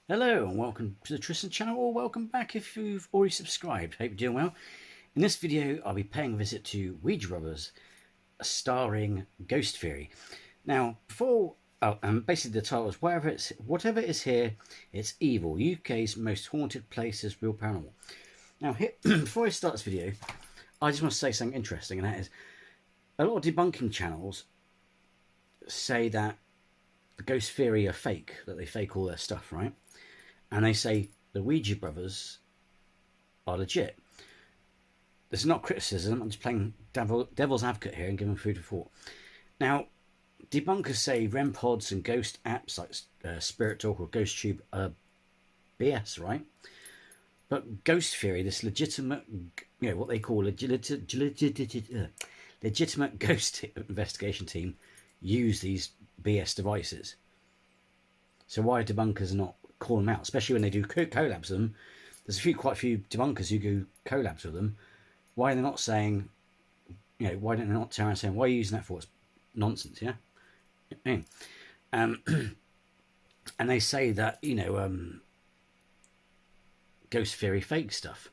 Hello and welcome to the Tristan channel, or welcome back if you've already subscribed. Hope you're doing well. In this video I'll be paying a visit to Ouija Brothers, starring Ghost Theory. Now basically the title is whatever is here, it's evil. UK's most haunted places, real paranormal. Now before I start this video, I just want to say something interesting, and that is a lot of debunking channels say that the Ghost Theory are fake, that they fake all their stuff, right? And they say the Ouija Brothers are legit. This is not criticism, I'm just playing devil's advocate here and giving food for thought. Now, debunkers say REM pods and ghost apps like Spirit Talk or Ghost Tube are BS, right? But Ghost Theory, this legitimate, what they call legitimate ghost investigation team, use these BS devices. So why do debunkers not call them out, especially when they do collabs with them? There's quite a few debunkers who do collabs with them. Why are they not saying, why don't they not turn around saying, why are you using that for? It's nonsense, yeah? And they say that, Ghost Theory fake stuff.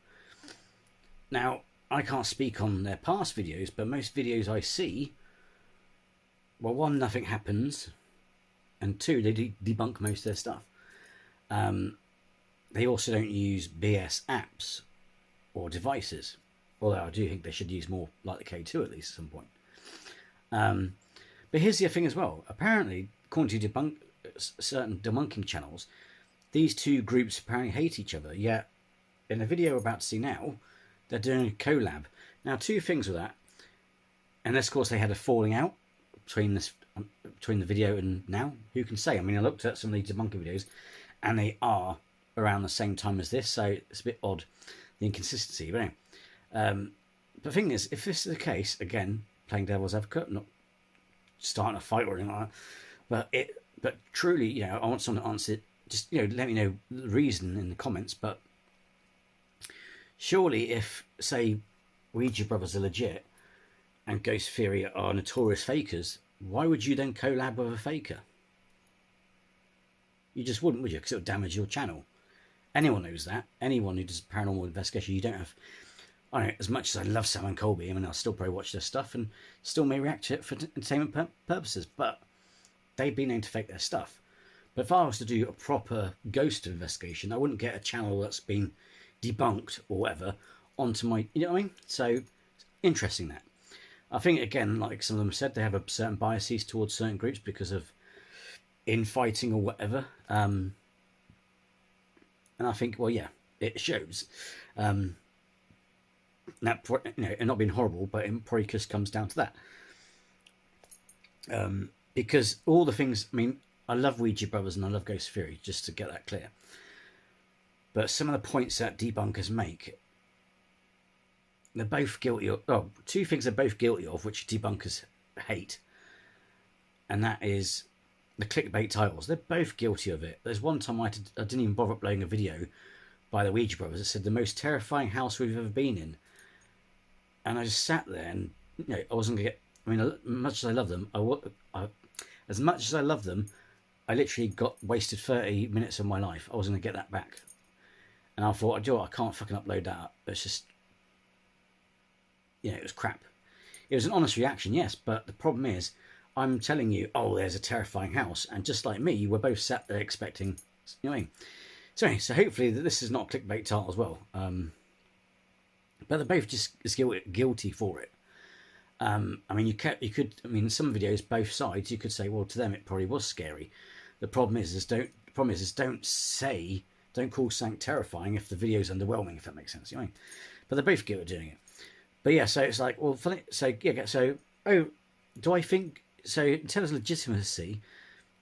Now, I can't speak on their past videos, but most videos I see, well, one, nothing happens, and two, they debunk most of their stuff. They also don't use BS apps or devices, although I do think they should use more like the K2 at least at some point. But here's the other thing as well. Apparently, according to certain debunking channels, these two groups apparently hate each other, yet in the video we're about to see now, they're doing a collab. Now, two things with that. Unless, of course, they had a falling out between the video and now. Who can say? I mean, I looked at some of these debunking videos, and they are around the same time as this, so it's a bit odd, the inconsistency. But anyway, the thing is, if this is the case, again, playing devil's advocate, not starting a fight or anything like that, but truly, I want someone to answer it. Just, let me know the reason in the comments. But surely if, say, Ouija Brothers are legit and Ghost Theory are notorious fakers, why would you then collab with a faker? You just wouldn't, would you? Because it would damage your channel. Anyone knows that. Anyone who does paranormal investigation, you don't have... I don't know, as much as I love Sam and Colby, I mean, I'll still probably watch their stuff and still may react to it for entertainment purposes, but they've been known to fake their stuff. But if I was to do a proper ghost investigation, I wouldn't get a channel that's been debunked or whatever onto my... You know what I mean? So, interesting that. I think, again, like some of them said, they have a certain biases towards certain groups because of infighting or whatever. And I think, well, yeah, it shows. That, and not being horrible, but it probably just comes down to that. Because all the things, I mean, I love Ouija Brothers and I love Ghost Theory, just to get that clear. But some of the points that debunkers make, they're both guilty of... Oh, two things they're both guilty of, which debunkers hate. And that is the clickbait titles. They're both guilty of it. There's one time I didn't even bother uploading a video by the Ouija Brothers. It said, the most terrifying house we've ever been in. And I just sat there and, I wasn't going to get... I mean, as much as I love them, I literally wasted 30 minutes of my life. I wasn't going to get that back. And I thought, I can't fucking upload that up. It's just... it was crap. It was an honest reaction, yes, but the problem is, I'm telling you, oh, there's a terrifying house, and just like me, we're both sat there expecting, you know what I mean? So anyway, so hopefully this is not a clickbait title as well. But they're both just guilty for it. I mean, you could, I mean, some videos, both sides, you could say, well, to them it probably was scary. The problem is don't call something terrifying if the video's underwhelming, if that makes sense. You know what I mean? But they're both guilty of doing it. But yeah, so it's like, well, do I think... So, in terms of legitimacy,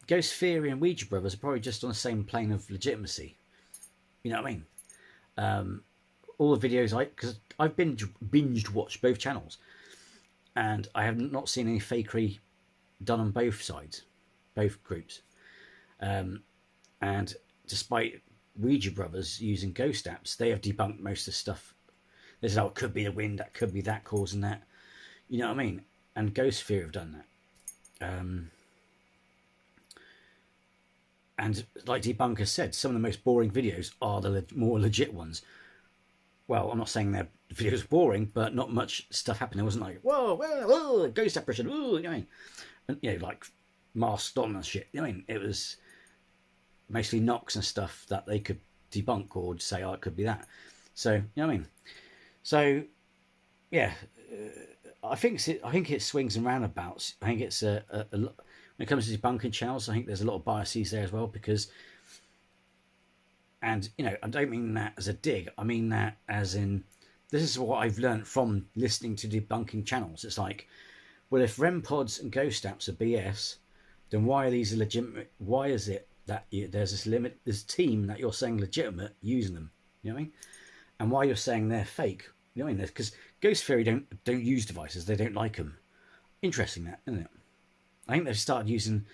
Ghost Theory and Ouija Brothers are probably just on the same plane of legitimacy. You know what I mean? All the videos because I've binged watched both channels, and I have not seen any fakery done on both sides, both groups. And despite Ouija Brothers using ghost apps, they have debunked most of the stuff. They said, oh, it could be the wind, that could be that causing that. You know what I mean? And Ghost Theory have done that. And like Debunker said, some of the most boring videos are the more legit ones. Well, I'm not saying their videos are boring, but not much stuff happened. It wasn't like, whoa, whoa, ghost apparition, ooh, you know what I mean? And, you know, like masked on and shit. You know what I mean? It was mostly knocks and stuff that they could debunk or say, oh, it could be that. So, you know what I mean? So, yeah, I think it swings and roundabouts. I think it's a when it comes to debunking channels, I think there's a lot of biases there as well because, and you know, I don't mean that as a dig. I mean that as in, this is what I've learned from listening to debunking channels. It's like, well, if REM pods and ghost apps are BS, then why are these legitimate? Why is it that there's this team that you're saying legitimate using them? You know what I mean? And why you're saying they're fake? You know what I mean? Because Ghost Theory don't use devices. They don't like them. Interesting, that, isn't it? I think they've started using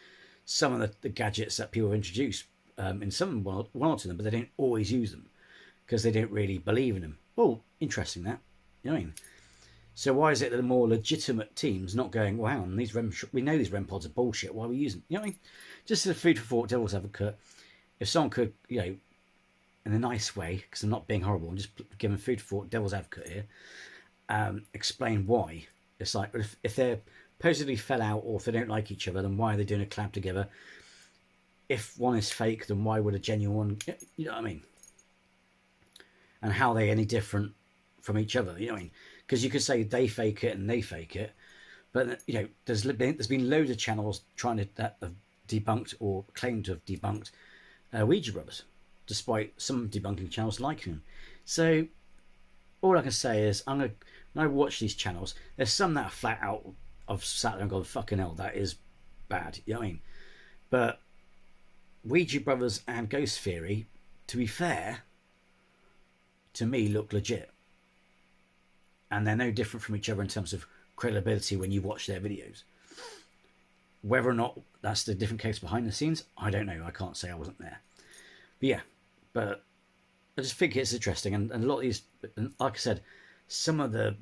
some of the gadgets that people have introduced in some one or two of them, but they don't always use them because they don't really believe in them. Well, interesting, that. You know what I mean? So why is it that the more legitimate teams not going, well, hang on, we know these REM pods are bullshit, why are we using them? You know what I mean? Just as a food for thought, devil's advocate, if someone could, you know, in a nice way, because I'm not being horrible, I'm just giving food for thought, devil's advocate here, explain why. It's like, if they're supposedly fell out or if they don't like each other, then why are they doing a collab together? If one is fake, then why would a genuine one, you know what I mean? And how are they any different from each other, you know what I mean? Because you could say they fake it and they fake it, but you know, there's been loads of channels trying to that have debunked or claimed to have debunked Ouija brothers, despite some debunking channels liking them. So all I can say is, when I watch these channels, there's some that are flat out. I've sat there and gone, fucking hell, that is bad. You know what I mean? But Ouija brothers and Ghost Theory, to be fair, to me look legit. And they're no different from each other in terms of credibility when you watch their videos. Whether or not that's the different case behind the scenes, I don't know. I can't say I wasn't there. But yeah, but I just think it's interesting. And a lot of these, like I said, some of the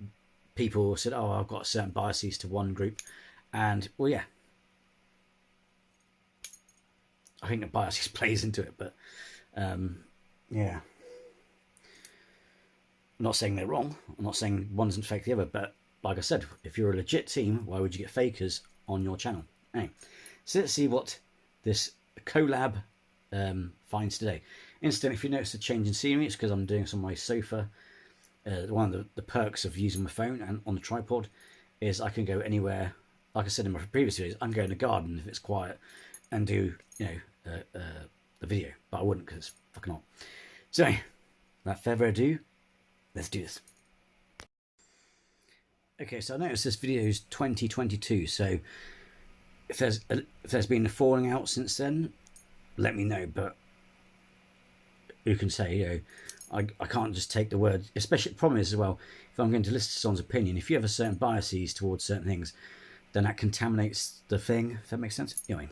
people said, oh, I've got certain biases to one group. And, well, yeah. I think the biases plays into it, but, yeah. I'm not saying they're wrong. I'm not saying one doesn't fake the other, but like I said, if you're a legit team, why would you get fakers on your channel? Anyway, so let's see what this collab finds today. Incidentally, if you notice a change in scenery, it's because I'm doing this on my sofa. One of the perks of using my phone and on the tripod is I can go anywhere. Like I said in my previous videos, I can go in the garden if it's quiet and do, you know, a video, but I wouldn't because it's fucking hot. So, without further ado, let's do this. Okay, so I noticed this video is 2022, so if there's been a falling out since then, let me know. But who can say, you know, I can't just take the word, especially the problem is as well, if I'm going to listen to someone's opinion, if you have a certain biases towards certain things, then that contaminates the thing, if that makes sense. Anyway.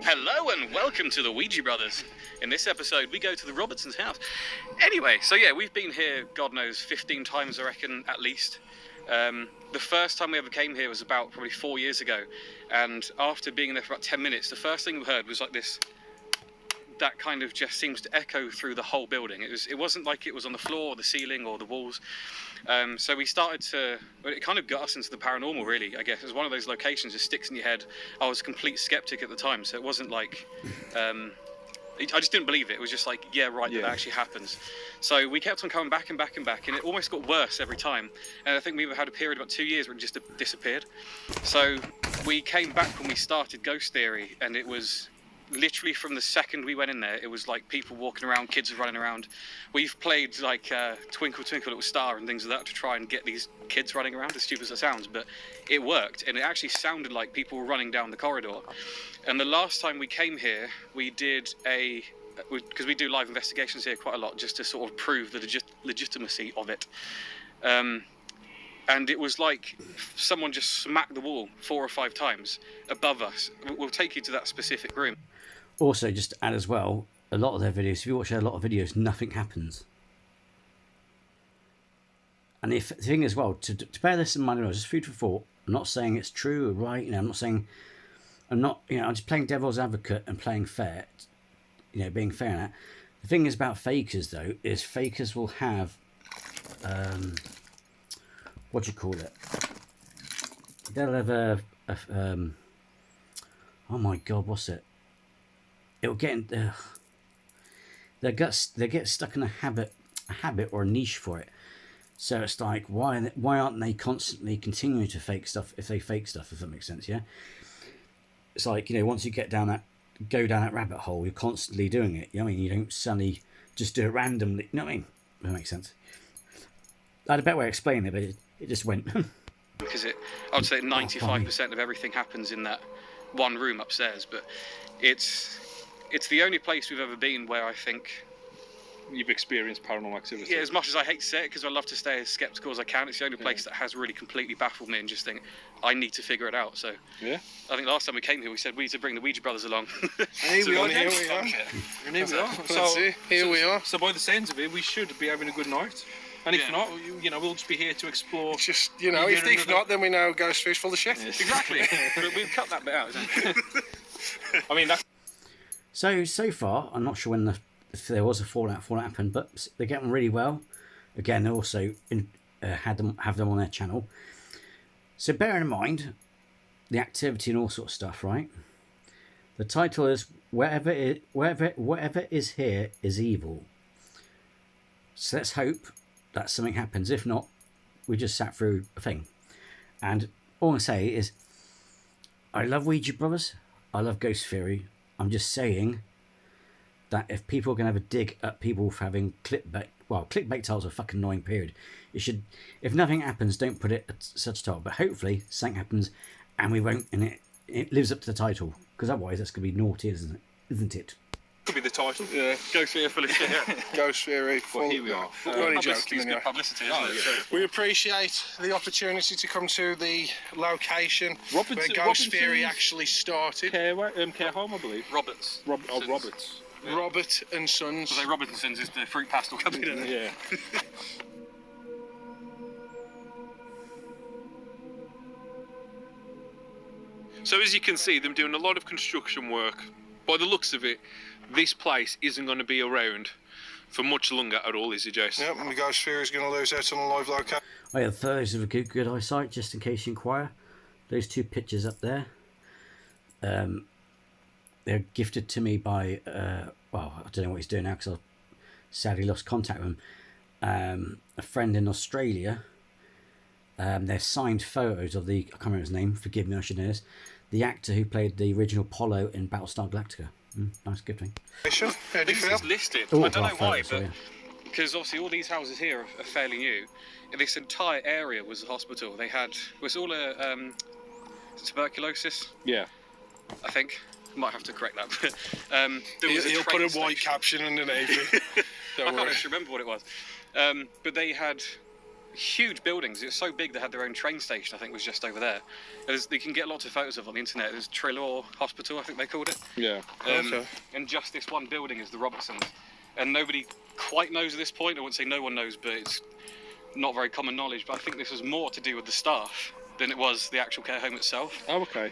Hello and welcome to the Ouija Brothers. In this episode, we go to the Robertsons' house. Anyway, so yeah, we've been here, God knows, 15 times, I reckon, at least. The first time we ever came here was about probably 4 years ago. And after being there for about 10 minutes, the first thing we heard was like this. That kind of just seems to echo through the whole building. It wasn't like it was on the floor or the ceiling or the walls. So we started to, it kind of got us into the paranormal, really, I guess. It was one of those locations that sticks in your head. I was a complete skeptic at the time, so it wasn't like, I just didn't believe it. It was just like, yeah, right, that actually happens. So we kept on coming back and back and back, and it almost got worse every time. And I think we had a period of about 2 years where it just disappeared. So we came back when we started Ghost Theory, and it was literally from the second we went in there, it was like people walking around, kids running around. We've played like Twinkle Twinkle Little Star and things like that to try and get these kids running around, as stupid as it sounds, but it worked, and it actually sounded like people were running down the corridor. And the last time we came here, we did because we do live investigations here quite a lot, just to sort of prove the legitimacy of it. And it was like someone just smacked the wall 4 or 5 times above us. We'll take you to that specific room. Also, just to add as well, a lot of their videos, if you watch a lot of videos, nothing happens. And if the thing as well, to bear this in mind, just food for thought. I'm not saying it's true or right. You know, I'm not saying I'm not, I'm just playing devil's advocate and playing fair, being fair in that. The thing is about fakers, though, is fakers will have, what do you call it? They'll have oh my God, what's it? It'll get in, they get stuck in a habit or a niche for it. So it's like, why aren't they constantly continuing to fake stuff if they fake stuff, if that makes sense, yeah? It's like, once you go down that rabbit hole, you're constantly doing it. You know what I mean? You don't suddenly just do it randomly. You know what I mean? If that makes sense. I had a better way of explaining it, but it just went. Because I would say 95% of everything happens in that one room upstairs, but it's the only place we've ever been where I think you've experienced paranormal activity. Yeah, as much as I hate to say it, because I love to stay as skeptical as I can, it's the only place that has really completely baffled me and just think, I need to figure it out. So yeah, I think last time we came here, we said we need to bring the Ouija brothers along. And here we are. So here we are. So by the sounds of it, we should be having a good night. And if not, we'll just be here to explore. Just, if not, then we know Ghost Fairy's full of shit. Yes. Exactly. But we've cut that bit out, isn't it? I mean, that's... So far, I'm not sure if there was a fallout happened, but they're getting really well. Again, they also have them on their channel. So bear in mind the activity and all sorts of stuff, right? The title is whatever is here is evil. So let's hope that something happens. If not, we just sat through a thing. And all I say is, I love Ouija brothers. I love Ghost Theory. I'm just saying that if people are going to have a dig at people for having clickbait titles are fucking annoying, period. It should, if nothing happens, don't put it at such a title. But hopefully something happens and we won't, and it lives up to the title. Because otherwise that's going to be naughty, isn't it? Could be the title. Yeah. Ghost Theory full of shit. Yeah. Ghost Theory. Well, here we are. Only joking, good publicity, isn't it? We appreciate the opportunity to come to the location where Ghost Robinson's Theory actually started. Care home, I believe. Roberts. Roberts. Yeah. Robert and Sons. So Robinson's is the fruit pastel company, isn't it? Yeah. So as you can see, them doing a lot of construction work. By the looks of it, this place isn't going to be around for much longer at all, is it, Jason? Yep, and the Ghost Theory is going to lose out on a live location. I have those of a good eyesight, just in case you inquire. Those two pictures up there, they're gifted to me by, I don't know what he's doing now because I sadly lost contact with him. A friend in Australia. They're signed photos of I can't remember his name, forgive me, I should know this. The actor who played the original Apollo in Battlestar Galactica. Nice, good thing. How do you feel? It's listed. Oh, I don't know why, photos, but yeah. because obviously all these houses here are fairly new. And this entire area was a hospital. They had was all a tuberculosis. Yeah. I think might have to correct that. But He'll put a white caption underneath it. I can't actually remember what it was. But they had huge buildings. It was so big they had their own train station. I think was just over there. You can get lots of photos of it on the internet. There's Trelaw Hospital, I think they called it. Yeah. Okay. And just this one building is the Robertsons, and nobody quite knows at this point. I wouldn't say no one knows, but it's not very common knowledge. But I think this was more to do with the staff than it was the actual care home itself. Oh, okay.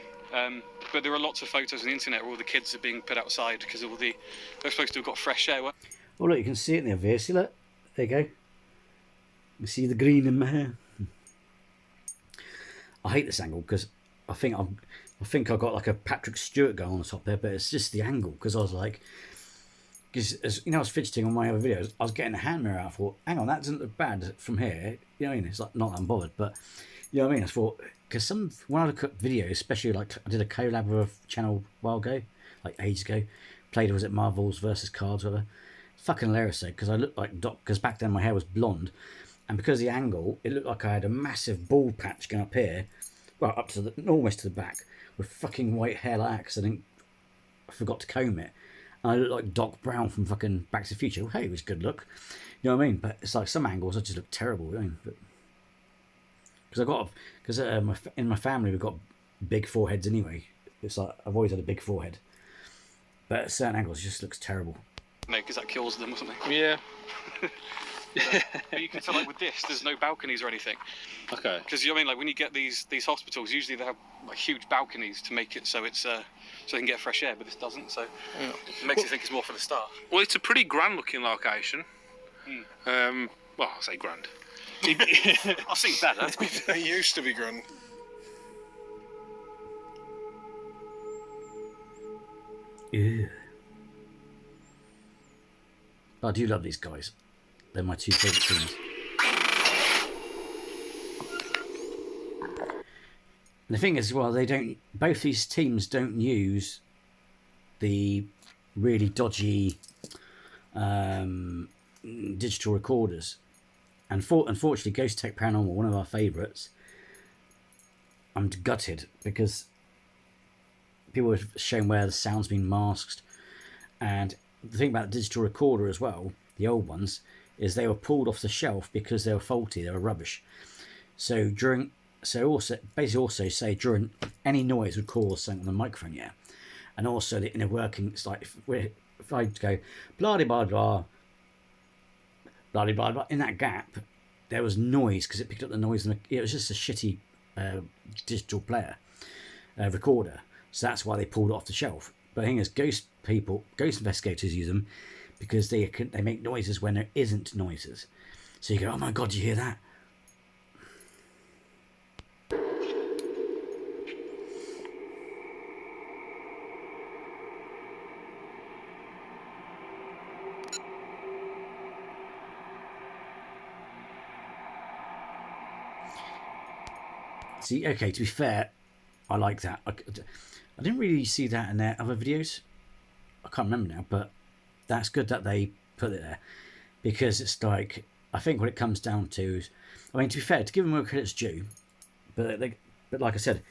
But there are lots of photos on the internet where all the kids are being put outside because they're supposed to have got fresh air. Oh look, you can see it in the obvious. See, look, there you go. You see the green in my hair. I hate this angle because I think I got like a Patrick Stewart going on the top there, but it's just the angle because I was like, because I was fidgeting on my other videos, I was getting the hand mirror out. I thought, hang on, that doesn't look bad from here. You know what I mean? It's like not that I'm bothered, but you know what I mean. I thought because when I look at videos, especially like I did a collab with a channel a while ago, like ages ago, played was it Marvels versus Cards, whatever. Fucking hilarious though, because I looked like Doc, because back then my hair was blonde. And because of the angle, it looked like I had a massive bald patch going up here, well, up to almost to the back, with fucking white hair like that, because I forgot to comb it. And I looked like Doc Brown from fucking Back to the Future. Well, hey, it was good look. You know what I mean? But it's like some angles, I just look terrible. You know? Because in my family, we've got big foreheads anyway. It's like, I've always had a big forehead. But at certain angles, it just looks terrible. No, because that kills them or something. Yeah. But you can tell, like with this, there's no balconies or anything. Okay. Because you know what I mean, like when you get these hospitals, usually they have like huge balconies to make it so it's so they can get fresh air, but this doesn't. So it makes you think it's more for the staff. Well, it's a pretty grand looking location. Well, I'll say grand. I've seen better. It used to be grand. Ew. But I do love these guys. They're my two favourite teams. And the thing is, well, both these teams don't use the really dodgy digital recorders. And unfortunately, Ghost Tech Paranormal, one of our favourites, I'm gutted because people have shown where the sound's been masked. And the thing about the digital recorder as well, the old ones, is they were pulled off the shelf because they were faulty, they were rubbish. So during any noise would cause something on the microphone, yeah. And also in a working, it's like if I go blah blah blah blah blah blah, in that gap there was noise because it picked up the noise, and it was just a shitty digital player recorder. So that's why they pulled it off the shelf. But the thing is, ghost investigators use them because they make noises when there isn't noises. So you go, oh my god, did you hear that? See, okay, to be fair, I like that. I didn't really see that in their other videos. I can't remember now, but that's good that they put it there. Because it's like, I think what it comes down to is, I mean, to be fair, to give them where credit's due, but like I said,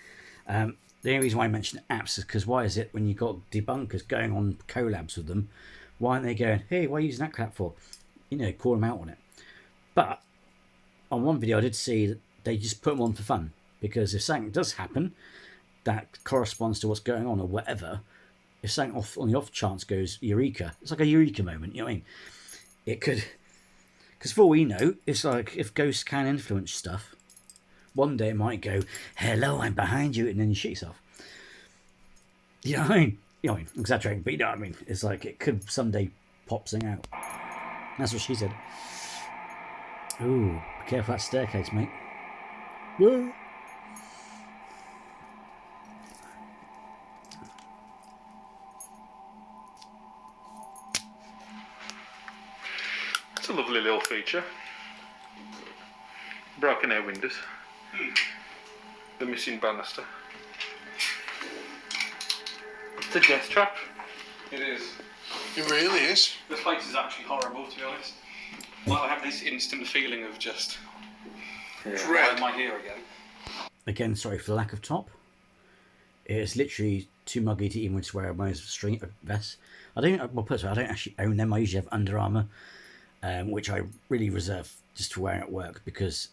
the only reason why I mentioned apps is because why is it when you've got debunkers going on collabs with them, why aren't they going, hey, what are you using that crap for? You know, call them out on it. But on one video I did see that they just put them on for fun. Because if something does happen that corresponds to what's going on or whatever, if something on the off chance goes eureka, it's like a eureka moment, you know what I mean? It could, because for all we know, it's like if ghosts can influence stuff, one day it might go, hello, I'm behind you, and then you shit yourself. You know what I mean? You know what I mean? Exaggerating, but you know what I mean? It's like it could someday pop something out. That's what she said. Ooh, be careful that staircase, mate. Whoa. It's a lovely little feature. Broken air windows. The missing banister. It's a death trap. It is. It really is. This place is actually horrible, to be honest. Well, I have this instant feeling of just, why am I here again? Again, sorry for the lack of top. It's literally too muggy to even wear my string vests. I don't actually own them. I usually have Under Armour, which I really reserve just for wearing at work because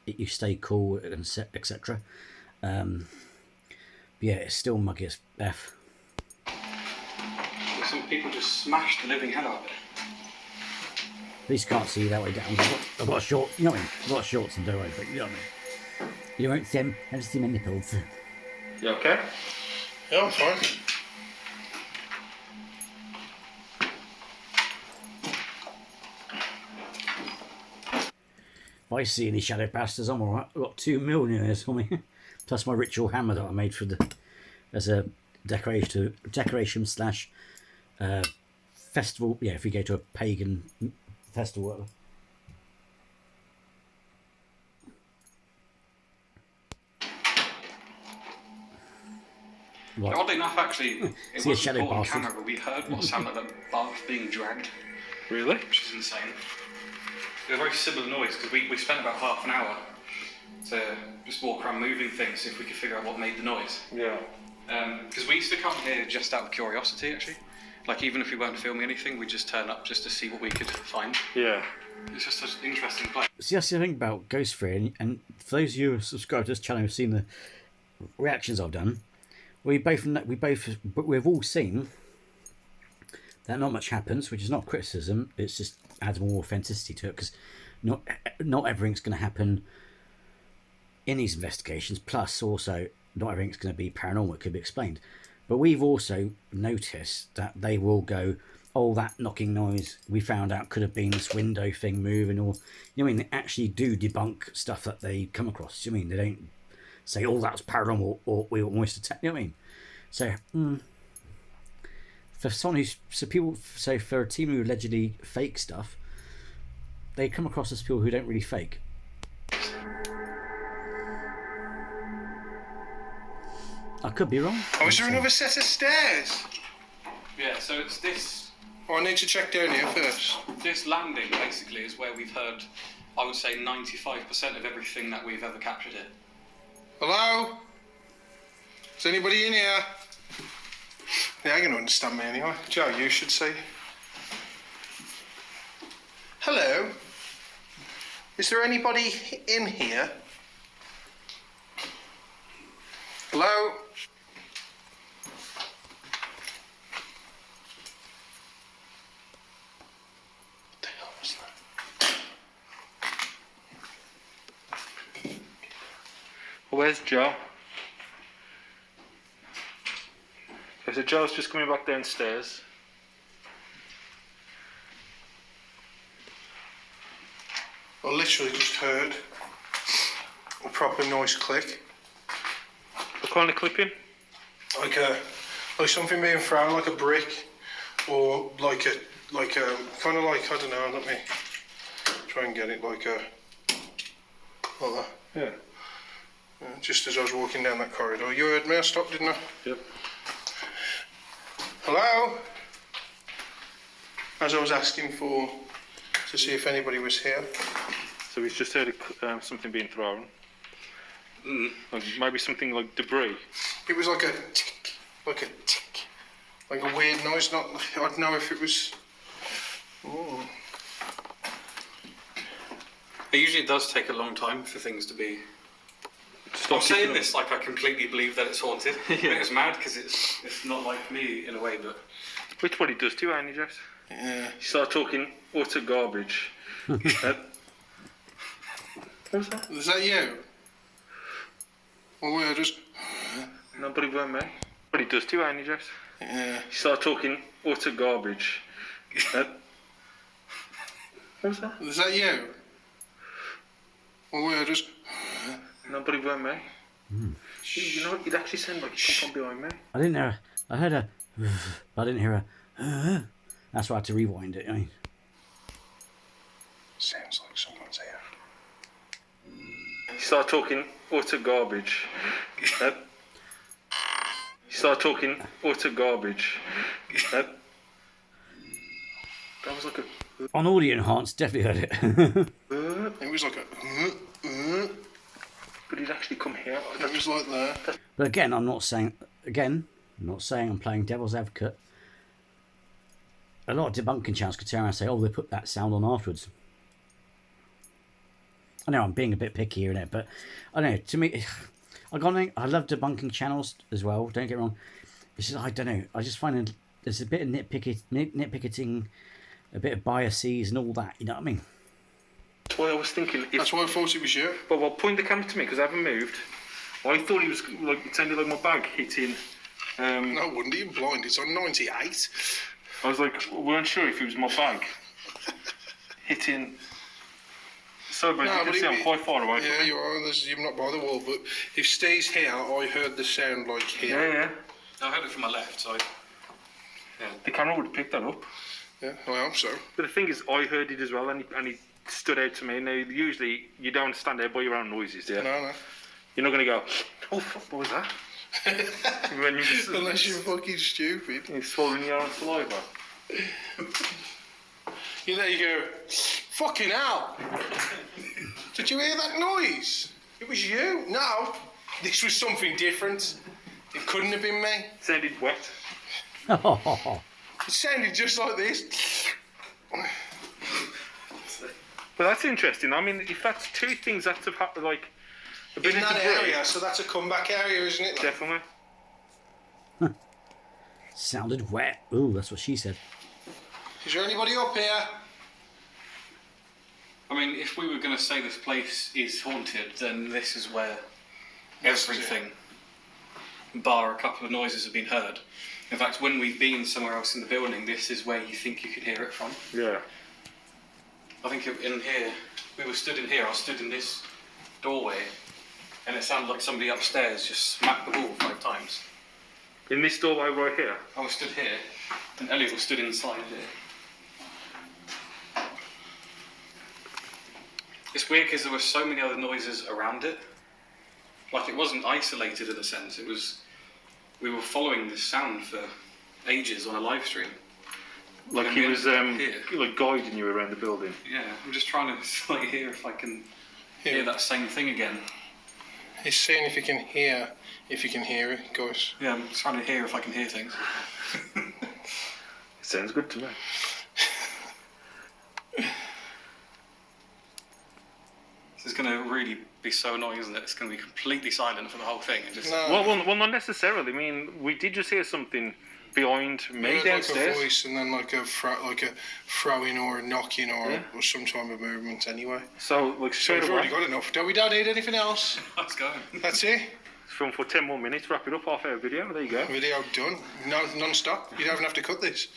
you stay cool and etc. Yeah, it's still muggy as F. Some people just smashed the living hell out of it. At least you can't see that way down. I've got shorts, you know what I mean? I've got shorts and don't worry, but you know what I mean? You won't see them, have see my nipples. You okay? Yeah, I'm fine. If I see any shadow bastards, I'm alright. I've got 2 million in this for me. Plus my ritual hammer that I made for as a decoration slash festival. Yeah, if we go to a pagan festival, whatever. Right. Oddly enough, actually, it See a wasn't shadow caught on bastard. camera, but we heard what sounded like a bath being dragged, Really? which is insane. It was a very similar noise because we spent about half an hour to just walk around moving things, see if we could figure out what made the noise. Yeah. Because we used to come here just out of curiosity, actually. Like, even if we weren't filming anything, we'd just turn up just to see what we could find. Yeah. It's just such an interesting place. See, that's the thing about Ghost Fear, and for those of you who subscribe to this channel who've seen the reactions I've done, we've all seen that not much happens, which is not criticism. It's just adds more authenticity to it, because not everything's going to happen in these investigations. Plus, also, not everything's going to be paranormal. It could be explained. But we've also noticed that they will go, oh, that knocking noise we found out could have been this window thing moving, or, you know what I mean? They actually do debunk stuff that they come across. You know what I mean? They don't say, oh, that's paranormal, or we almost attack. You know what I mean? So, for someone who's, so for a team who allegedly fake stuff, they come across as people who don't really fake. I could be wrong. Oh, is there another set of stairs? Yeah, so it's this. Oh, I need to check down here first. This landing basically is where we've heard, I would say, 95% of everything that we've ever captured here. Hello? Is anybody in here? They're going to understand me anyway. Joe, you should say. Hello? Is there anybody in here? Hello? What the hell was that? Where's Joe? Okay, so Joe's just coming back downstairs. I literally just heard a proper noise click. What kind of clipping? Like something being thrown, like a brick, or like a kind of like, I don't know. Let me try and get it like that. Yeah. Just as I was walking down that corridor, you heard me. I stopped, didn't I? Yep. Hello. As I was asking to see if anybody was here. So we've just heard something being thrown. Like maybe something like debris. It was like a tick, like a weird noise. Not, I don't know if it was. Oh. It usually does take a long time for things to be. Stop I'm saying kicking this like I completely believe that it's haunted. Yeah. It's mad because it's not like me in a way, but. Which what he does to you, ain't he, Jess? Yeah. You start talking utter garbage. What was that? Is that you? Or were just. Nobody weren't me. What he does to you, ain't he, Jess? Yeah. You start talking utter garbage. What was that? Is that you? Or were just. Nobody weren't me. You know what? It actually sounded like you come from behind me. I didn't hear. I heard a, but I didn't hear a. That's why I had to rewind it. I mean, Sounds like someone's here. You start talking utter garbage. You start talking utter garbage. That was like a. on audio enhanced, definitely heard it. It was like a. But he'd actually come here. It was like that. But again, I'm not saying I'm playing devil's advocate. A lot of debunking channels could turn around and say, oh, they put that sound on afterwards. I know I'm being a bit picky here in it, but I don't know. To me, I love debunking channels as well. Don't get me wrong. It's just, I don't know. I just find there's a bit of nitpicking, a bit of biases and all that. You know what I mean? That's why I was thinking. That's why I thought it was you. But well, point the camera to me because I haven't moved. I thought he was like it sounded like my bag hitting. No wonder you're blind. It's on 98. I was like, we weren't sure if it was my bag hitting. So, but you can see I'm quite far away. Yeah, you are. You're not by the wall, but if Steve's here, I heard the sound like here. Yeah. I heard it from my left, so. The camera would have picked that up. Yeah, I hope so. But the thing is, I heard it as well, and he stood out to me. Now, usually, you don't stand there by your own noises, yeah? No. You're not going to go, oh, fuck, what was that? When you just, Unless you're fucking stupid. you're swallowing your own saliva. You know, you go, fucking hell. Did you hear that noise? It was you. No, this was something different. It couldn't have been me. It sounded wet. It sounded just like this. But that's interesting. I mean, if that's two things that have happened, like a bit In of that debris, area, so that's a comeback area, isn't it? definitely. Sounded wet. Ooh, that's what she said. Is there anybody up here? I mean, if we were going to say this place is haunted, then this is where everything, bar a couple of noises, have been heard. In fact, when we've been somewhere else in the building, this is where you think you could hear it from. Yeah. I think in here, we were stood in here, I was stood in this doorway, and it sounded like somebody upstairs just smacked the wall 5 times. In this doorway right here? I was stood here, and Elliot was stood inside here. It's weird because there were so many other noises around it. Like, it wasn't isolated in a sense, it was... We were following this sound for ages on a live stream. Like he was like guiding you around the building. Yeah, I'm just trying to like hear if I can hear that same thing again. He's saying if you can hear it, guys. Yeah, I'm trying to hear if I can hear things. Sounds good to me. This is going to really be so annoying, isn't it? It's going to be completely silent for the whole thing. And just... No. Well, not necessarily. I mean, we did just hear something behind me downstairs. Like a voice, and then like a throwing or a knocking or some type of movement. Anyway. So like straight we've away. already got enough. We don't need anything else. Let's go. That's it. Film for 10 more minutes. Wrap it up. Half-hour video. There you go. Video done. No, non-stop. You don't even have to cut this.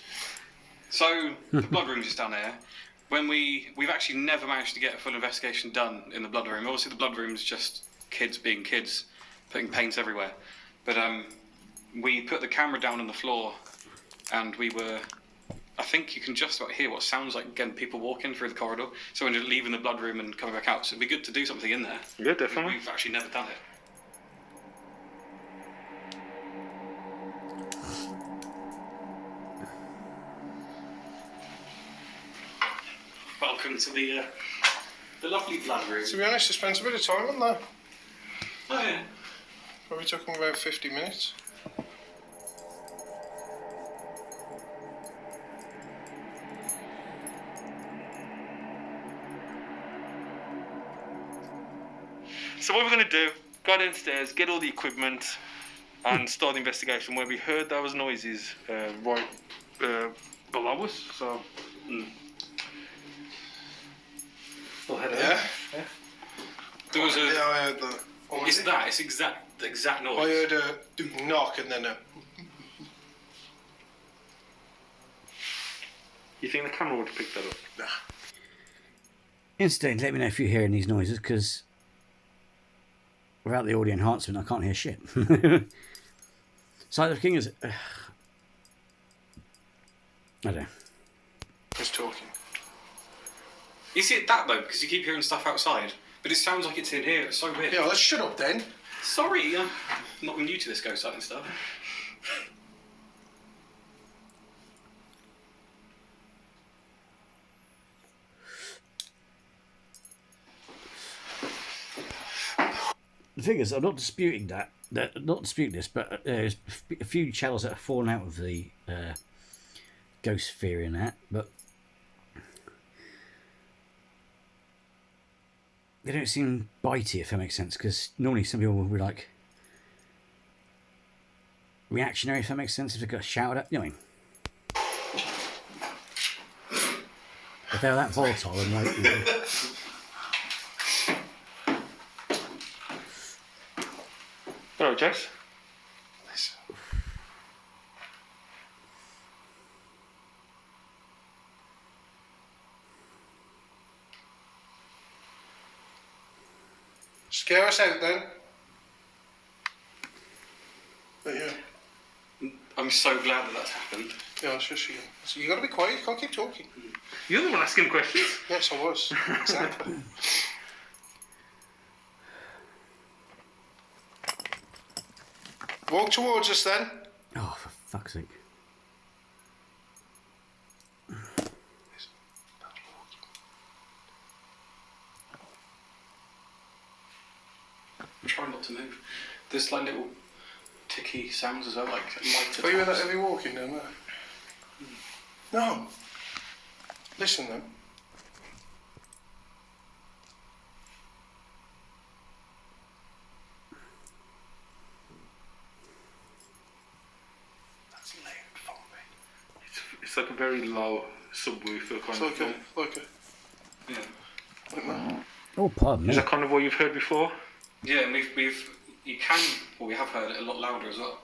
So the blood room's just down there. When we've actually never managed to get a full investigation done in the blood room. Obviously, the blood room's just kids being kids, putting paint everywhere. But we put the camera down on the floor, and we were. I think you can just about hear what sounds like again people walking through the corridor. So when you're leaving the blood room and coming back out, so it'd be good to do something in there. Yeah, definitely. We've actually never done it. Welcome to the lovely blood room. To be honest, I spent a bit of time on that. Oh yeah. Probably took him about 50 minutes. So what we're going to do, go downstairs, get all the equipment, and start the investigation where we heard those noises right below us. So, we'll head Yeah. yeah. There was a. Yeah, I heard that. It's that. It's the exact noise. I heard a knock and then a. You think the camera would have picked that up? Nah. Incidentally, let me know if you're hearing these noises, because without the audio enhancement, I can't hear shit. So the thing is, I don't know. Who's talking? Is it that though? Because you keep hearing stuff outside, but it sounds like it's in here. It's so weird. Yeah, let's shut up then. Sorry, I'm not new to this ghost hunting stuff. The thing is, I'm not disputing that. Not disputing this, but there's a few channels that have fallen out of the ghost theory and that, but they don't seem bitey, if that makes sense. Because normally some people will be like reactionary, if that makes sense. If they got shouted at, you know what I mean? If they're that volatile and like. Hello, Jess. Listen. Scare us out then. But yeah. I'm so glad that that's happened. Yeah, it's just you. So you gotta be quiet, you can't keep talking. You're the one asking questions. Yes, I was. Exactly. Walk towards us then. Oh, for fuck's sake. I'm trying not to move. There's like little ticky sounds as well, like lighter. Are you in that taps. heavy walking down there? No. Listen then. That's loud for me. It's like a very low subwoofer kind It's of like thing. Yeah. like that. Oh, pardon me. Is that kind of what you've heard before? Yeah, and we have heard it a lot louder as well.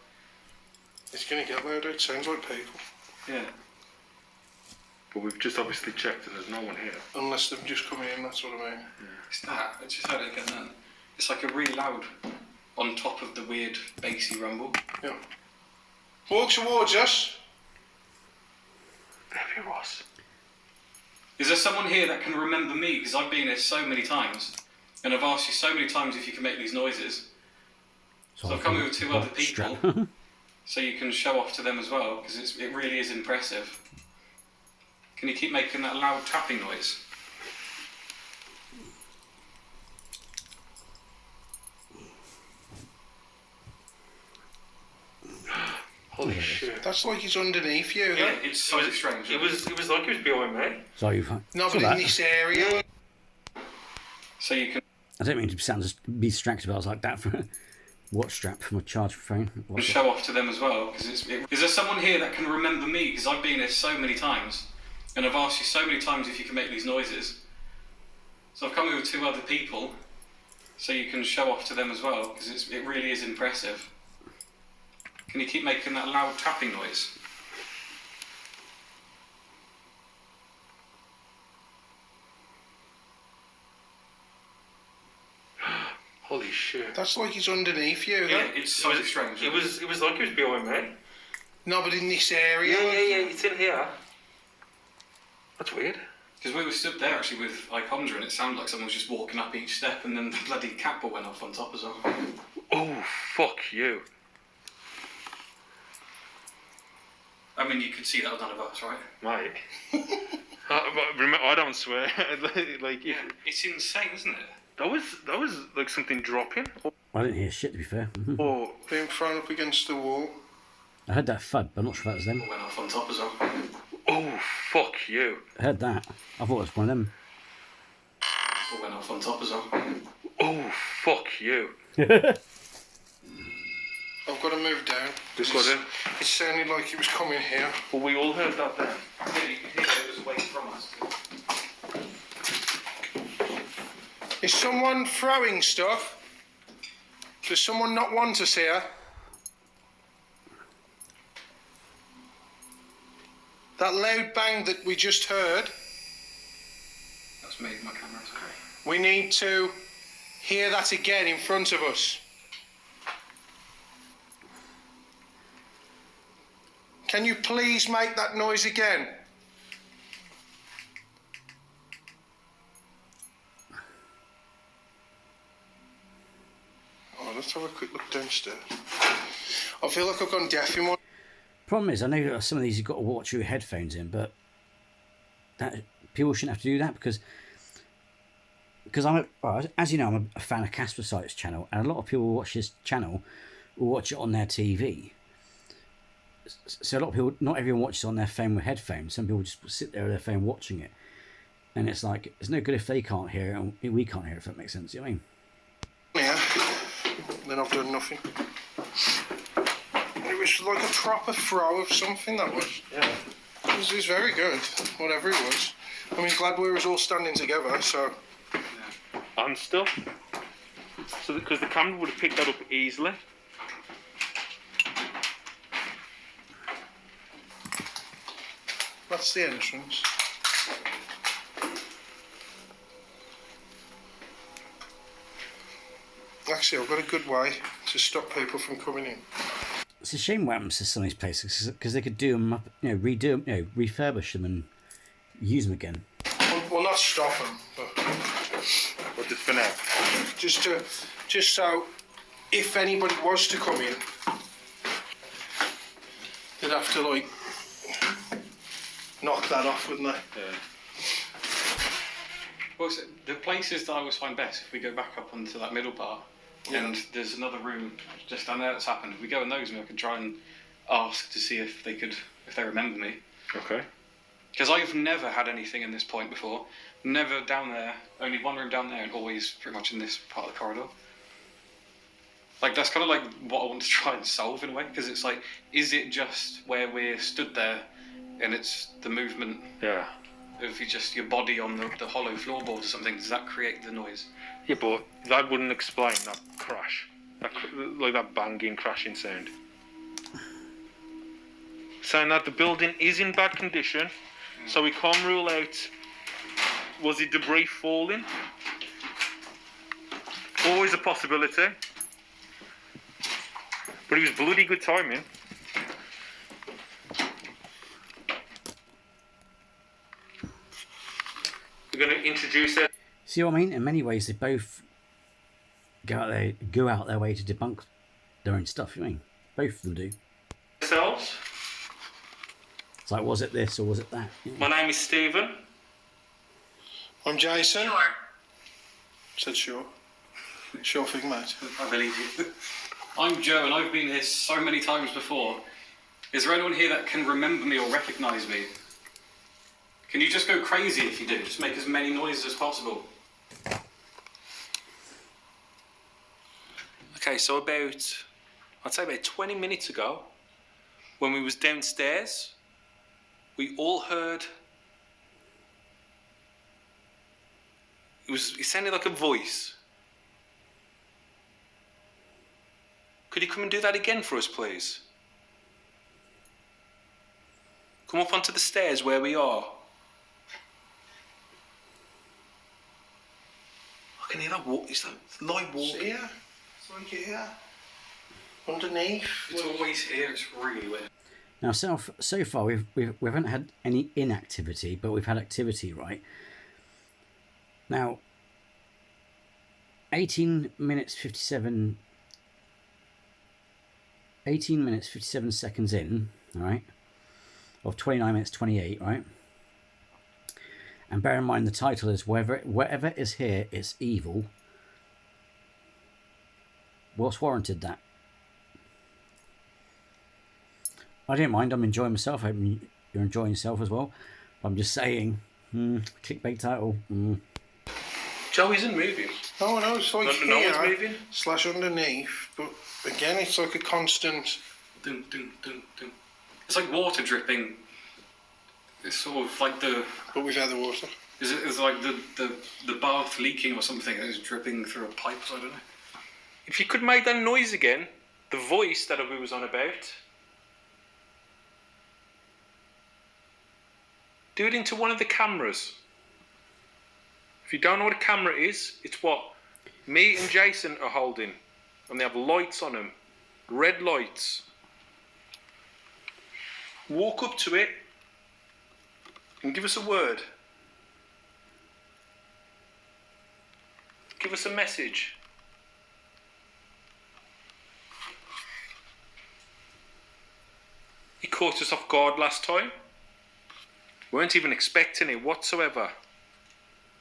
It's gonna get louder. It sounds like people, Yeah. But we've just obviously checked and there's no one here. unless they've just come in. That's what I mean. It's that. I just heard it again then. It's like a really loud, on top of the weird bassy rumble. Yeah. Walk towards us. There he was. Is there someone here that can remember me? Because I've been here so many times, and I've asked you so many times if you can make these noises. So I've come here with two other people, so you can show off to them as well, because it really is impressive. Can you keep making that loud tapping noise? Holy shit. That's like he's underneath you. Yeah, Then. it's so strange. It was like he was behind me. Sorry, No, but in this area. So you can I don't mean to be distracted, but I was like that for a watch strap from a charge phone. show off to them as well, because is there someone here that can remember me? Because I've been here so many times, and I've asked you so many times if you can make these noises. So I've come here with two other people, so you can show off to them as well, because it really is impressive. Can you keep making that loud tapping noise? Holy shit. That's like he's underneath you. Yeah, Then. it's so strange. It was like he was behind me. No, but in this area. Yeah. It's in here. That's weird. Because we were stood there actually with Icondra, and it sounded like someone was just walking up each step, and then the bloody cat ball went off on top as well. Oh, fuck you. I mean, you could see that was none of us, right? Mate. Remember, I don't swear. Like, Yeah, it's insane, isn't it? that was like something dropping. I didn't hear shit, to be fair. Or Being thrown up against the wall. I heard that thud, but I'm not sure that was them. It went off on top as well. oh, fuck you. I heard that. I thought it was one of them. It went off on top as well. Oh, fuck you. I've got to move down. Just got in. It sounded like it was coming here. Well, we all heard that then. Yeah, you could hear it was away from us. Is someone throwing stuff? Does someone not want us here? That loud bang that we just heard, That's me, my camera's okay. we need to hear that again in front of us. Can you please make that noise again? Oh, let's have a quick look downstairs. I feel like I've gone deaf in one. Problem is, I know that some of these you've got to watch your headphones in, but that people shouldn't have to do that because as you know, I'm a fan of Casper Site's channel, and a lot of people who watch his channel will watch it on their TV. So a lot of people, not everyone watches on their phone with headphones. Some people just sit there with their phone watching it, and it's like it's no good if they can't hear it and we can't hear it. If that makes sense, you know what I mean? Yeah, then I've done nothing. It was like a proper throw of something, that was. Yeah. It was very good, whatever it was. I mean, glad we was all standing together, so... And still. So, because the camera would have picked that up easily. That's the entrance. Actually, I've got a good way to stop people from coming in. It's a shame what happens to some of these places because they could do them up, redo them, refurbish them and use them again. Well, not stop them, but But just for now. just so if anybody was to come in, they'd have to like knock that off, wouldn't they? Yeah. Well, so the places that I always find best, if we go back up onto that middle part, and there's another room just down there that's happened. If we go in those, maybe I could try and ask to see if they remember me. Okay. Because I've never had anything in this point before. Never down there. Only one room down there, and always pretty much in this part of the corridor. Like, that's kind of like what I want to try and solve in a way. Because it's like, is it just where we're stood there and it's the movement Yeah. of your body on the hollow floorboard or something. Does that create the noise? Yeah, but that wouldn't explain that crash. Like that banging, crashing sound. Saying that the building is in bad condition, so we can't rule out, was it debris falling? Always a possibility. But it was bloody good timing. We're going to introduce it. See what I mean? In many ways, they both go out their way to debunk their own stuff. You know what I mean? Both of them do. Ourselves. It's like, was it this or was it that? You know? My name is Stephen. I'm Jason. Sure. Said sure. Sure thing, mate. I believe you. I'm Joe, and I've been here so many times before. Is there anyone here that can remember me or recognise me? Can you just go crazy if you do? Just make as many noises as possible. Okay, so I'd say about 20 minutes ago, when we was downstairs, we all heard, it sounded like a voice. Could you come and do that again for us, please? Come up onto the stairs where we are. I can hear that walk. Is that light walk? Here. It's like here. Underneath. It's always here. It's really weird. Now, so far we haven't had any inactivity, but we've had activity, right? Now, 18 minutes 57 seconds in, all right, of 29 minutes 28, right? And bear in mind the title is whatever is here is evil. What's warranted that? I don't mind. I'm enjoying myself. I hope you're enjoying yourself as well. But I'm just saying, clickbait title. Joe isn't moving. Oh no, it's like No here one's moving. / underneath, but again, it's like a constant. Dun, dun, dun, dun. It's like water dripping. It's sort of like But without the water. It's like the bath leaking or something. It's dripping through a pipe. So I don't know. If you could make that noise again, the voice that I was on about, do it into one of the cameras. If you don't know what a camera is, it's what me and Jason are holding. And they have lights on them. Red lights. Walk up to it and give us a word. Give us a message. He caught us off guard last time. We weren't even expecting it whatsoever.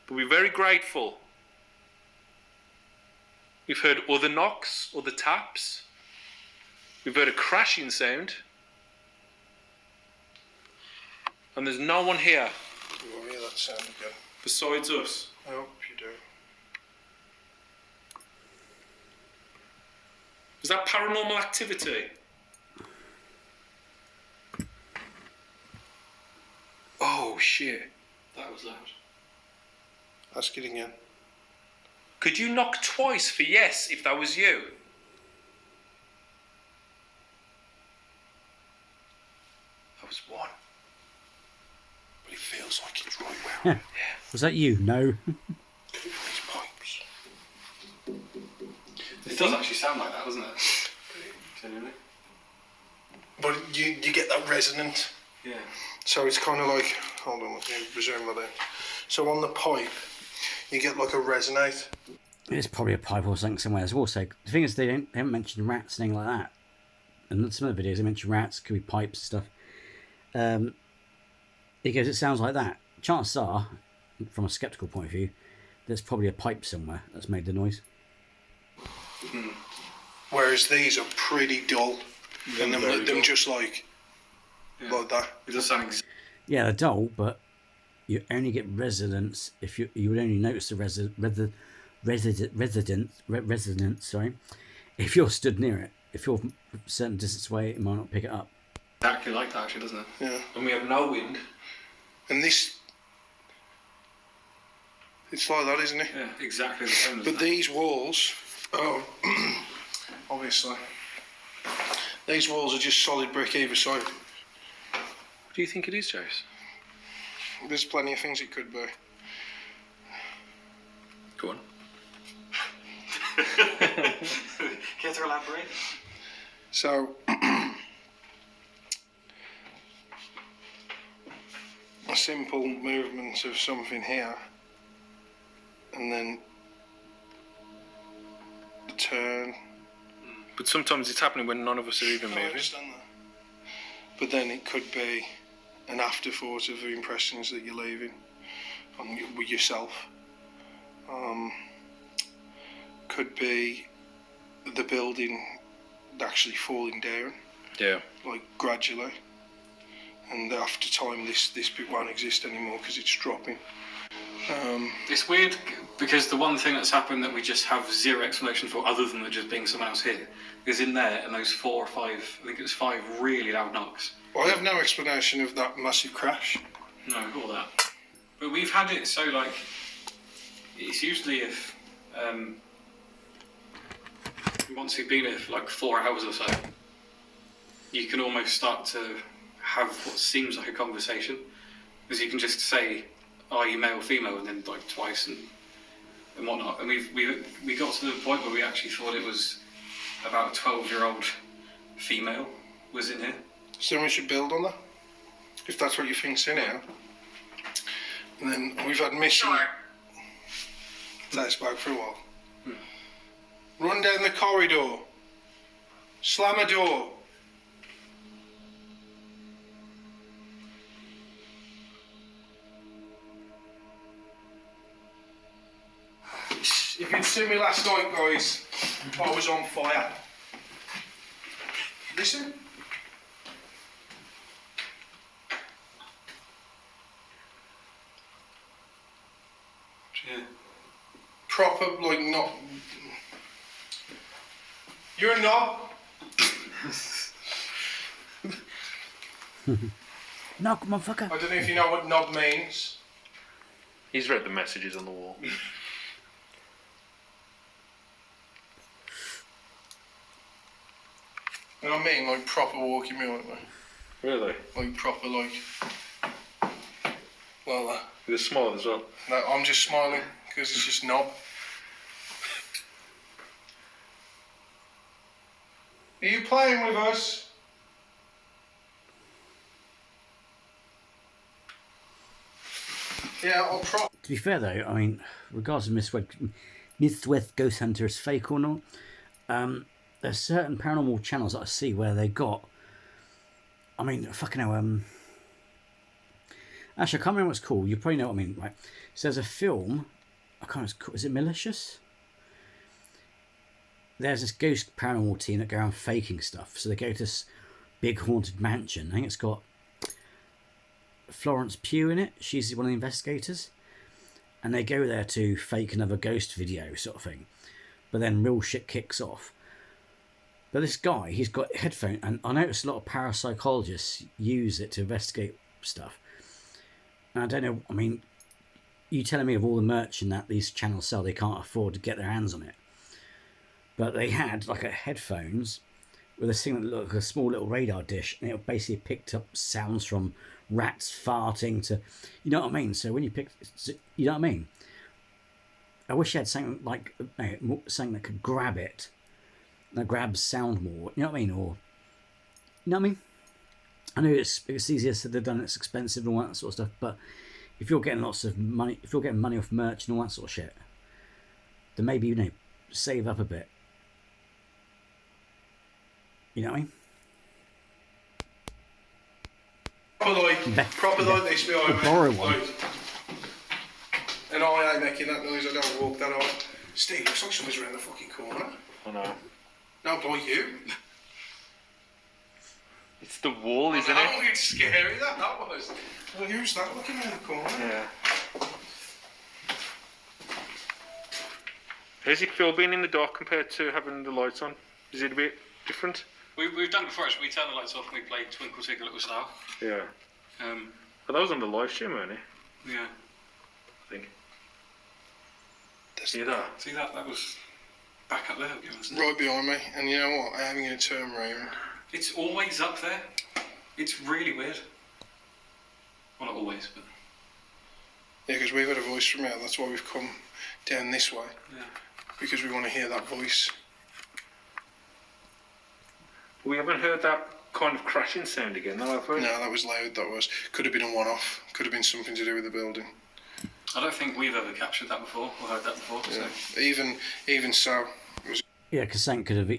But we're very grateful. We've heard other knocks, other taps. We've heard a crashing sound. And there's no one here You will hear that sound again. besides us. I hope you do. Is that paranormal activity? Oh shit. That was loud. Ask it again. Could you knock twice for yes if that was you? That was one. But it feels like it's right where I am. Was that you? No. These pipes. It does actually sound like that, doesn't it? Genuinely. But you get that resonant. Yeah. So it's kind of like, hold on, let me resume that. So on the pipe, you get like a resonate. It's probably a pipe or something somewhere. There's also, the thing is, they haven't mentioned rats and anything like that. And some of the videos they mention rats, could be pipes and stuff. Because it sounds like that. Chances are, from a skeptical point of view, there's probably a pipe somewhere that's made the noise. Whereas these are pretty dull. And them just like that. It does sound. Yeah, they're dull, but you only get resonance if you would only notice the resonance, sorry, if you're stood near it. If you're a certain distance away, it might not pick it up. Exactly like that, actually, doesn't it? Yeah. And we have no wind. And this, it's like that, isn't it? Yeah, exactly the same as But that. these walls, obviously, these walls are just solid brick either side. What do you think it is, Jace? There's plenty of things it could be. Go on. Care to elaborate? So, a simple movement of something here, and then the turn. But sometimes it's happening when none of us are even I moving. understand that. But then it could be an afterthought of the impressions that you're leaving on with yourself. Could be the building actually falling down, Yeah. like gradually, and after time this bit won't exist anymore because it's dropping. It's weird because the one thing that's happened that we just have zero explanation for, other than there just being someone else here, is in there, and those 4 or 5, I think it was 5 really loud knocks. I have no explanation of that massive crash. No, all that. But we've had it so, like, it's usually if, once we've been here for like 4 hours or so, you can almost start to have what seems like a conversation, because you can just say, are you male or female, and then like twice and whatnot. And we got to the point where we actually thought it was about a 12-year-old female was in here. So we should build on that, if that's what you think's in here. And then we've had missing. Sure. That spoke for a while. Run down the corridor. Slam a door. If you'd seen me last night, guys, I was on fire. Listen. Yeah. Proper, like, not. You're a knob. Knock, motherfucker. I don't know if you know what knob means. He's read the messages on the wall. And I mean, like, proper walking me, like, Really? like proper, like that. With a smile as well. No, I'm just smiling because it's just knob. Are you playing with us? Yeah, I'll prop. To be fair though, I mean, regardless of Miss West Ghost Hunter is fake or not, there's certain paranormal channels that I see where they got, I mean, fucking hell, actually I can't remember what it's called, you probably know what I mean, right? So there's a film, I can't remember, is it Malicious? There's this ghost paranormal team that go around faking stuff, so they go to this big haunted mansion, I think it's got Florence Pugh in it, she's one of the investigators, and they go there to fake another ghost video sort of thing, but then real shit kicks off. But this guy, he's got headphones, and I noticed a lot of parapsychologists use it to investigate stuff. And I don't know, I mean, you telling me of all the merch and that these channels sell, they can't afford to get their hands on it. But they had like a headphones with a thing that looked like a small little radar dish, and it basically picked up sounds from rats farting to, you know what I mean? So when you pick, you know what I mean? I wish I had something like something that could grab it, that grabs sound more. You know what I mean? Or you know what I mean? I know it's easier said than done. It's expensive and all that sort of stuff. But if you're getting lots of money, if you're getting money off merch and all that sort of shit, then maybe save up a bit. You know what I mean? Proper like this behind me. Borrow one. Like, and I ain't making that noise, I don't walk that on. Steve, looks like someone's around the fucking corner. I know. No, by you. It's the wall, isn't it? Oh, it's scary, that was. Well, who's that looking around the corner? Yeah. How does it feel being in the dark compared to having the lights on? Is it a bit different? We've done it before, actually. We turn the lights off and we play Twinkle Twinkle Little Star. Yeah. But that was on the live stream, weren't it? Yeah. I think. See that? See that? That was back up there again, wasn't it? Right behind me, and you know what? I am going to turn around. It's always up there. It's really weird. Well, not always, but... Yeah, because we've had a voice from here, that's why we've come down this way. Yeah. Because we want to hear that voice. We haven't heard that kind of crashing sound again, though, have we? No, that was loud, that was. Could have been a one-off. Could have been something to do with the building. I don't think we've ever captured that before, or heard that before, Yeah. so... Even so, it was... Yeah, because something could have...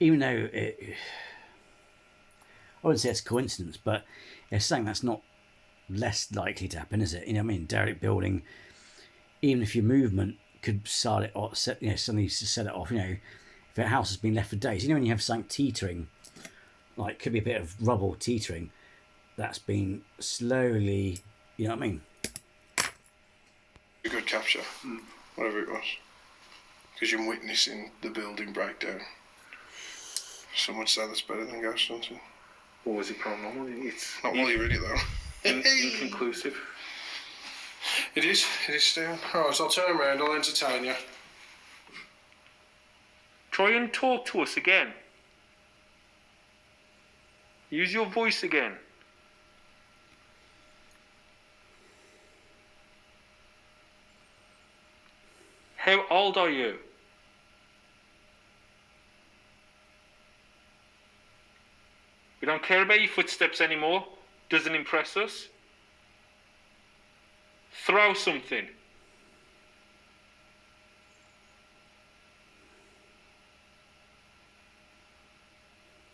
Even though it... I wouldn't say it's a coincidence, but it's something that's not less likely to happen, is it? You know what I mean? Derelict building, even if your movement could start it off, suddenly set it off, if a house has been left for days, when you have something teetering, like could be a bit of rubble teetering, that's been slowly, you know what I mean? A good capture, whatever it was. Because you're witnessing the building breakdown. Some would say that's better than ghost hunting. Or was it paranormal? It's Not while you're in it, though. inconclusive. It is still. Alright, so I'll turn around, I'll entertain you. Try and talk to us again. Use your voice again. How old are you? We don't care about your footsteps anymore. Doesn't impress us. Throw something.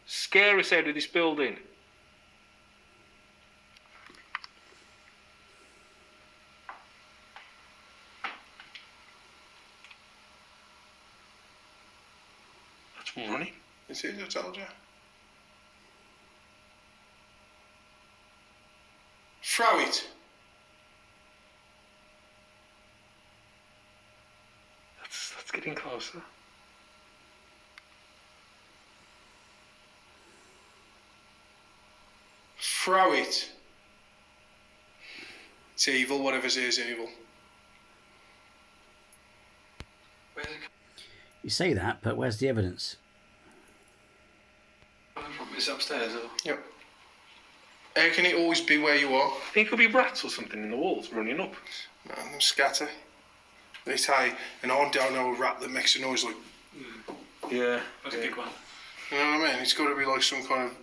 Scare us out of this building. That's running. It is, I told you. Throw it. That's getting closer. Throw it. It's evil, whatever's here is evil. Where's it You say that, but where's the evidence? coming from? Is it upstairs, or...? Yep. How can it always be where you are? I think it could be rats or something in the walls running up. No, them scatter. They say, and I don't know a rat that makes a noise like, Yeah. That's a big one. you know what I mean? It's got to be like some kind of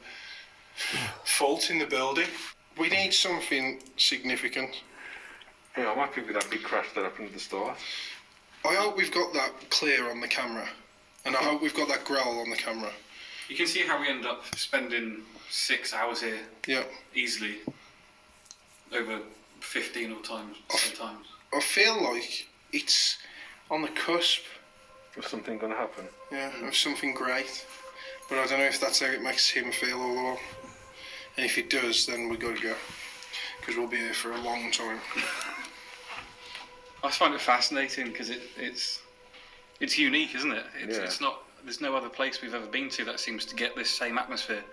fault in the building. We need something significant. Yeah, I'm happy with that big crash that happened at the start. I hope we've got that clear on the camera. And I hope we've got that growl on the camera. You can see how we ended up spending 6 hours here Yeah. easily over 15 or times. I feel like it's on the cusp, Was something going to happen? yeah, of something great. But I don't know if that's how it makes him feel all the while. And if it does, then we've got to go. Because we'll be here for a long time. I just find it fascinating because it's unique, isn't it? It's not. There's no other place we've ever been to that seems to get this same atmosphere.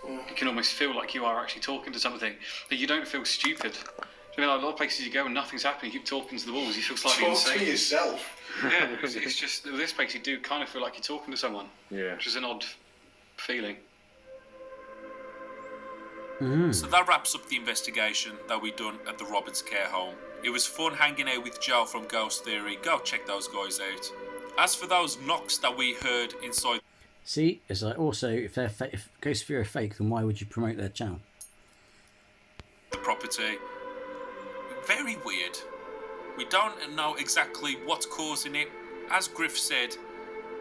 Yeah. You can almost feel like you are actually talking to something. That you don't feel stupid. I mean, like a lot of places you go and nothing's happening. You keep talking to the walls. You feel slightly Talk insane. to yourself. Yeah, it's just with this place you do kind of feel like you're talking to someone, Yeah. which is an odd feeling. So that wraps up the investigation that we done at the Roberts Care Home. It was fun hanging out with Joe from Ghost Theory. Go check those guys out. As for those knocks that we heard inside See, it's like also, if Ghost Theory are fake, then why would you promote their channel? the property, very weird. We don't know exactly what's causing it. As Griff said,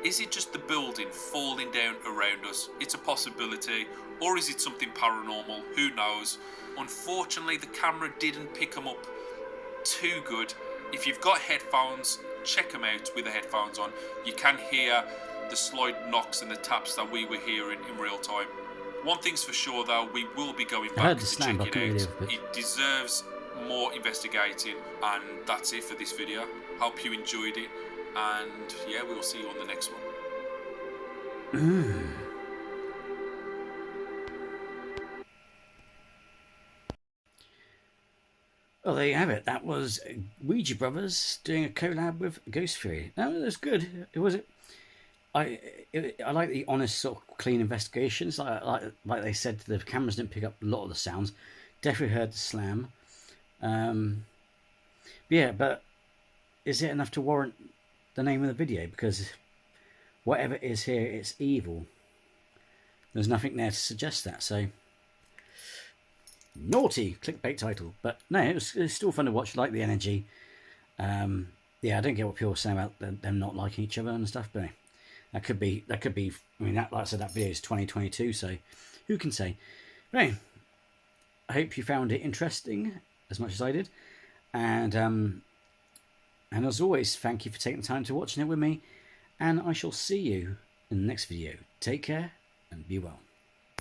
is it just the building falling down around us? It's a possibility. Or is it something paranormal? Who knows? Unfortunately, the camera didn't pick them up too good. If you've got headphones, check them out with the headphones on. You can hear the slight knocks and the taps that we were hearing in real time. One thing's for sure though, we will be going I heard back the to slam, but I check couldn't it really out. It deserves more investigating, and that's it for this video. Hope you enjoyed it, and yeah, we'll see you on the next one. Well, there you have it. That was Ouija Brothers doing a collab with Ghost Theory. That was good. It was. I like the honest, sort of clean investigations. Like they said, the cameras didn't pick up a lot of the sounds. Definitely heard the slam. Yeah, but is it enough to warrant the name of the video? Because whatever it is here, it's evil. There's nothing there to suggest that. So naughty clickbait title, but no, it was still fun to watch. Like the energy. Yeah, I don't get what people are saying about them not liking each other and stuff, but that could be. I mean, like I said, that video is 2022, so who can say? But anyway, I hope you found it interesting as much as I did, and as always, thank you for taking the time to watching it with me, and I shall see you in the next video. Take care and be well.